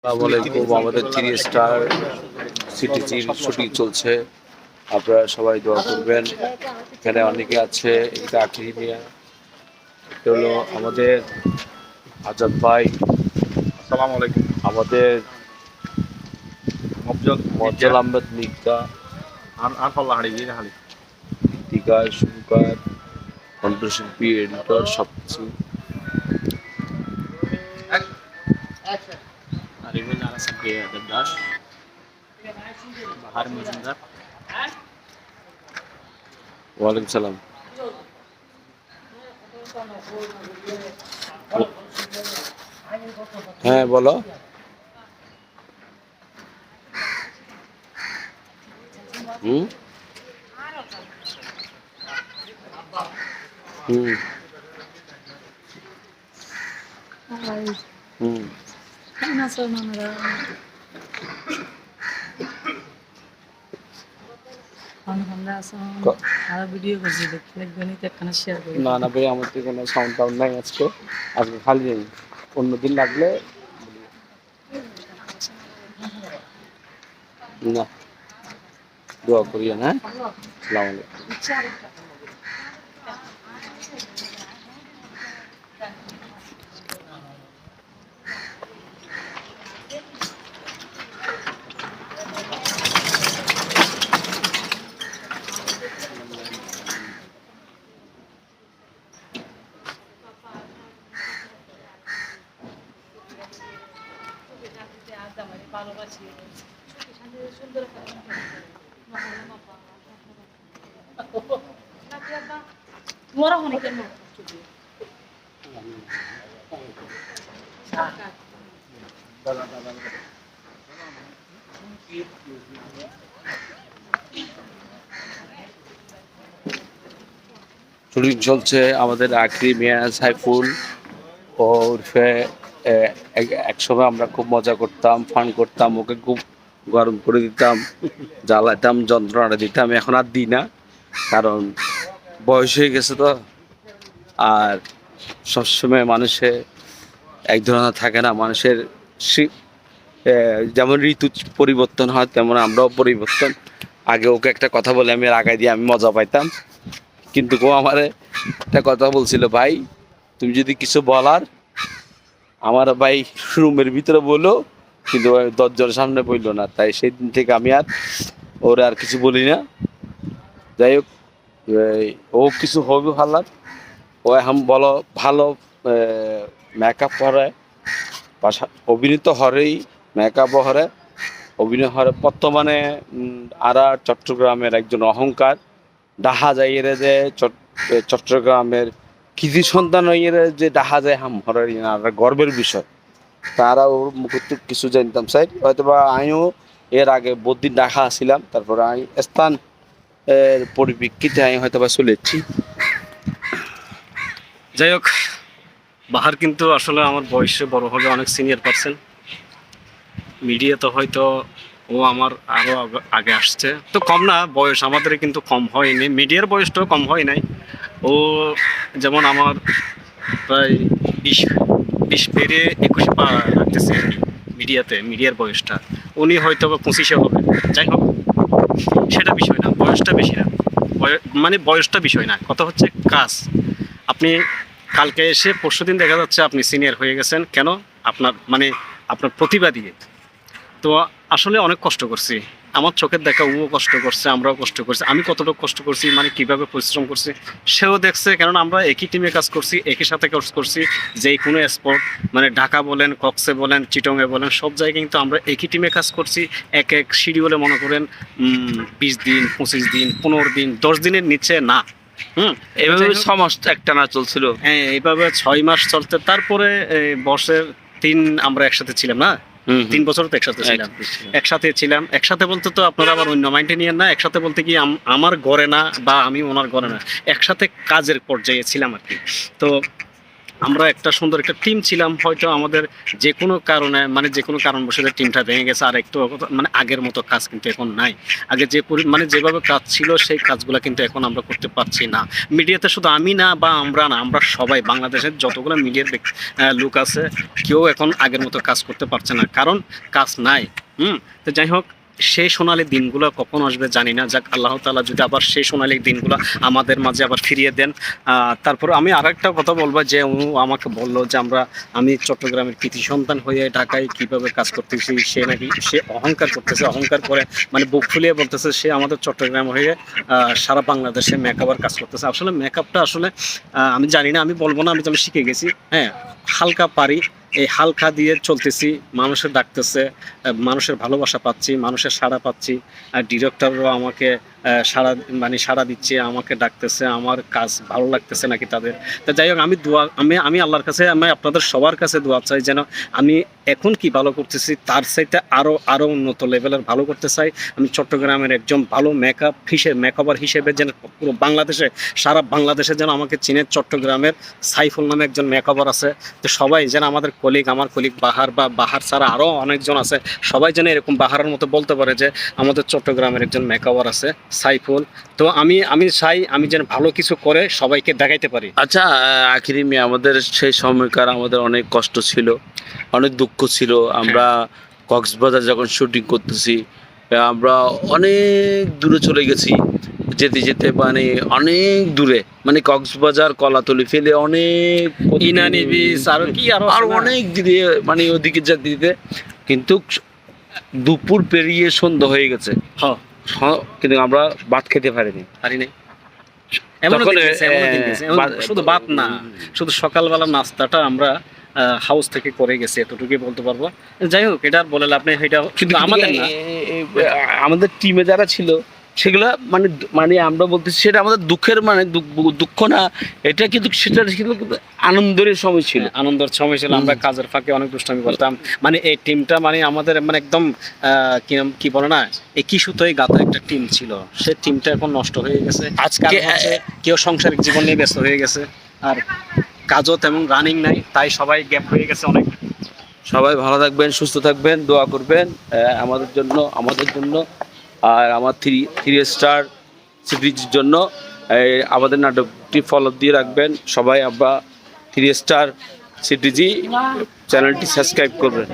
আসসালামু আলাইকুম। আমাদের 3 স্টার সিটিজির শুটিং চলছে, আপনারা সবাই দোয়া করবেন। এখানে অনেকে আছে, এটা আখিরি মিয়া, এটা হলো আমাদের আজাদ ভাই, আসসালামু আলাইকুম। আমাদের মফজল মজ্জল আহমেদ মির্জা, আর ফল্লা হাড়ি গিয়ে হালি গীতিকার, সুরকার, কণ্ঠশিল্পী, এডিটর সবকিছু। আরিফুল আরাসাদ দেবদাস, বাহার মজুমদার। ওয়ালাইকুম সালাম। হ্যাঁ বলো। হুম হুম হুম ক- ভিডিও করছি দেখতে লাগবেনি তো একখানা শেয়ার করি। না না ভাই, আমার তো কোনো সাউন্ড টাউন্ড নাই আজকে, আজকে খালি নেই। অন্যদিন লাগলে না, দোয়া করিও না। আসসালামু আলাইকুম। শুটিং চলছে আমাদের আখরি মিয়া সাইফুল ওরফে একসময় আমরা খুব মজা করতাম, ফান করতাম, ওকে খুব গরম করে দিতাম, জ্বালাতাম, যন্ত্রণা দিতাম। এখন আর দিই না, কারণ বয়স হয়ে গেছে তো। আর সবসময় মানুষের এক ধরনের থাকে না, মানুষের যেমন ঋতু পরিবর্তন হয় তেমন আমরাও পরিবর্তন। আগে ওকে একটা কথা বলে আমি রাগাই দিয়ে আমি মজা পাইতাম, কিন্তু ও আমারে একটা কথা বলছিল, ভাই তুমি যদি কিছু বলার আমার ভাই রুমের ভিতরে বললো, কিন্তু দরজার সামনে বললো না। তাই সেই দিন থেকে আমি আর ওরা আর কিছু বলি না। যাই হোক, ও কিছু হবে ভালো, ও এখন বলো ভালো মেকআপ করে, অভিনীত হরেই মেকআপও হরে, অভিনয় হরে। বর্তমানে আরা চট্টগ্রামের একজন অহংকার, ডাহা যায় এর যে চট্টগ্রামের কৃতি সন্তান হইয়ে যে ডাহা যায় হাম হরার গর্বের বিষয়। তারা ওর মুখে কিছু জানতাম চাই, হয়তো বা আমিও এর আগে বহুদিন ডাহা আসছিলাম, তারপরে আমি স্থান পরিপ্রেক্ষিতে আমি হয়তো বা চলেছি। যাই হোক, বাহার কিন্তু আসলে আমার বয়সে বড় হলে অনেক সিনিয়র পারসন। মিডিয়াতে হয়তো ও আমার আরও আগে আসছে, তো কম না বয়স, আমাদের কিন্তু কম হয়নি, মিডিয়ার বয়সটাও কম হয় নাই। ও যেমন আমার প্রায় 20 পেরিয়ে 21 পা লাগতেছে আর কি। মিডিয়ার বয়সটা উনি হয়তো বা 25-এ হবে। যাই হোক, সেটা বিষয় না, বয়সটা বেশি না, মানে বয়সটা বিষয় না, কথা হচ্ছে কাজ। আপনি কালকে এসে পরশুদিন দেখা যাচ্ছে আপনি সিনিয়র হয়ে গেছেন, কেন? আপনার প্রতিভা দিয়ে। তো আসলে অনেক কষ্ট করছি, আমার চোখের দেখা ও কষ্ট করছে, আমরাও কষ্ট করছি। আমি কতটুকু কষ্ট করছি, মানে কিভাবে পরিশ্রম করছি সেও দেখছে, কেননা আমরা একই টিমে কাজ করছি, একই সাথে কাজ করছি। যেই কোনো স্পোর্ট, মানে ঢাকা বলেন, কক্সে বলেন, চিটংয়ে বলেন, সব জায়গায় কিন্তু আমরা একই টিমে কাজ করছি। এক এক শিডিউলে মনে করেন 20 দিন, 25 দিন, 15 দিন, 10 দিনের নিচে না। এইভাবে 6 মাস একটানা চলছিল। হ্যাঁ, এইভাবে 6 মাস চলতে, তারপরে বর্ষের 3 আমরা একসাথে ছিলাম না, 3 বছর তো একসাথে ছিলাম। একসাথে বলতে তো আপনারা আবার অন্য মাইন্ডে নিয়েন না। একসাথে বলতে কি আমার ঘরে না, বা আমি ওনার ঘরে না, একসাথে কাজের পর্যায়ে ছিলাম আর কি। তো আমরা একটা সুন্দর একটা টিম ছিলাম, হয়তো আমাদের যে কোনো কারণে মানে যে কোনো কারণবশত টিমটা ভেঙে গেছে। আর একটু মানে আগের মতো কাজ কিন্তু এখন নাই। আগে যে মানে যেভাবে কাজ ছিল সেই কাজগুলো কিন্তু এখন আমরা করতে পারছি না। মিডিয়াতে শুধু আমি না বা আমরা না, আমরা সবাই বাংলাদেশের যতগুলো মিডিয়ার লোক আছে কেউ এখন আগের মতো কাজ করতে পারছে না, কারণ কাজ নাই। তো যাই হোক, সেই সোনালী দিনগুলো কখন আসবে জানি না। যাক, আল্লাহ তাআলা যদি আবার সেই সোনালী দিনগুলো আমাদের মাঝে আবার ফিরিয়ে দেন। তারপর আমি আরেকটা কথা বলবো যে ও আমাকে বললো যে আমি চট্টগ্রামের কৃতি সন্তান হয়ে ঢাকায় কিভাবে কাজ করতেছি, সে নাকি সে অহংকার করতেছে, অহংকার করে মানে বুক ফুলিয়ে বলতেছে সে আমাদের চট্টগ্রাম হয়ে সারা বাংলাদেশে মেকআপের কাজ করতেছে। আসলে মেকআপটা আসলে আমি জানি না, আমি বলবো না, আমি তো শিখে গেছি। হ্যাঁ, হালকা পারি, এই হালকা দিয়ে চলতেছি। মানুষের ডাকতেছে, মানুষের ভালোবাসা পাচ্ছি, মানুষের সাড়া পাচ্ছি। আর ডিরেক্টররাও আমাকে সাড়া দিচ্ছে, আমাকে ডাকতেছে। আমার কাজ ভালো লাগতেছে নাকি তাদের। তো যাই হোক, আমি আল্লাহর কাছে, আমি আপনাদের সবার কাছে দোয়া চাই যেন আমি এখন কি ভালো করতেছি তার চাইতে আরো উন্নত লেভেলের ভালো করতে চাই। আমি চট্টগ্রামের একজন ভালো মেকআপার হিসেবে যেন পুরো বাংলাদেশে, সারা বাংলাদেশে যেন আমাকে চিনে। চট্টগ্রামের সাইফুল নামে একজন মেকআপার আছে। তো সবাই যেন আমার কলিগ বাহার ছাড়া আরও অনেকজন আছে, সবাই যেন এরকম বাহারের মতো বলতে পারে যে আমাদের চট্টগ্রামের একজন মেকআপার আছে সাইফুল। তো আমি চাই আমি যেন ভালো কিছু করে সবাইকে দেখাইতে পারি। আচ্ছা আখিরি মিয়া, আমাদের সেই সময়কার আমাদের অনেক কষ্ট ছিল, অনেক দুঃখ ছিল। আমরা কক্সবাজার যখন শুটিং করতেছি, আমরা অনেক দূরে চলে গেছি, যেতে যেতে মানে অনেক দূরে, মানে কক্সবাজার কলাতলি ফেলে অনেক ইনানি বিচ আরো অনেক দিকে, মানে ওদিকে যেতে দিতে কিন্তু দুপুর পেরিয়ে সন্ধ্যা হয়ে গেছে, কিন্তু আমরা ভাত খেতে পারিনি। শুধু ভাত না, শুধু সকালবেলা নাস্তাটা আমরা হাউস থেকে করে গেছি, এতটুকুই বলতে পারবো। যাই হোক, এটা আর বলে লাভ নেই। এটা কিন্তু আমাদের টিমে যারা ছিল সেগুলা মানে আমরা বলতেছি সেটা আমাদের দুঃখের, মানে দুঃখ না এটা, কিন্তু সেটা কিন্তু আনন্দের সময় ছিল, আনন্দের সময় ছিল। আমরা কাজের ফাঁকে অনেক দুষ্টামি করতাম। মানে এই টিমটা মানে আমাদের মানে একদম কি বলে না, একই সুতোয় গাঁথা একটা টিম ছিল। সেই টিমটা এখন নষ্ট হয়ে গেছে। আজকে কেউ সাংসারিক জীবন নিয়ে ব্যস্ত হয়ে গেছে, আর কাজও তেমন রানিং নাই, তাই সবাই গ্যাপ হয়ে গেছে অনেক। সবাই ভালো থাকবেন, সুস্থ থাকবেন, দোয়া করবেন আমাদের জন্য আর আমার থ্রি স্টার সিরিজের জন্য। আমাদের নাটকটি ফলো দিয়ে রাখবেন সবাই। আমরা 3 স্টার সিটিজি চ্যানেলটি সাবস্ক্রাইব করবেন।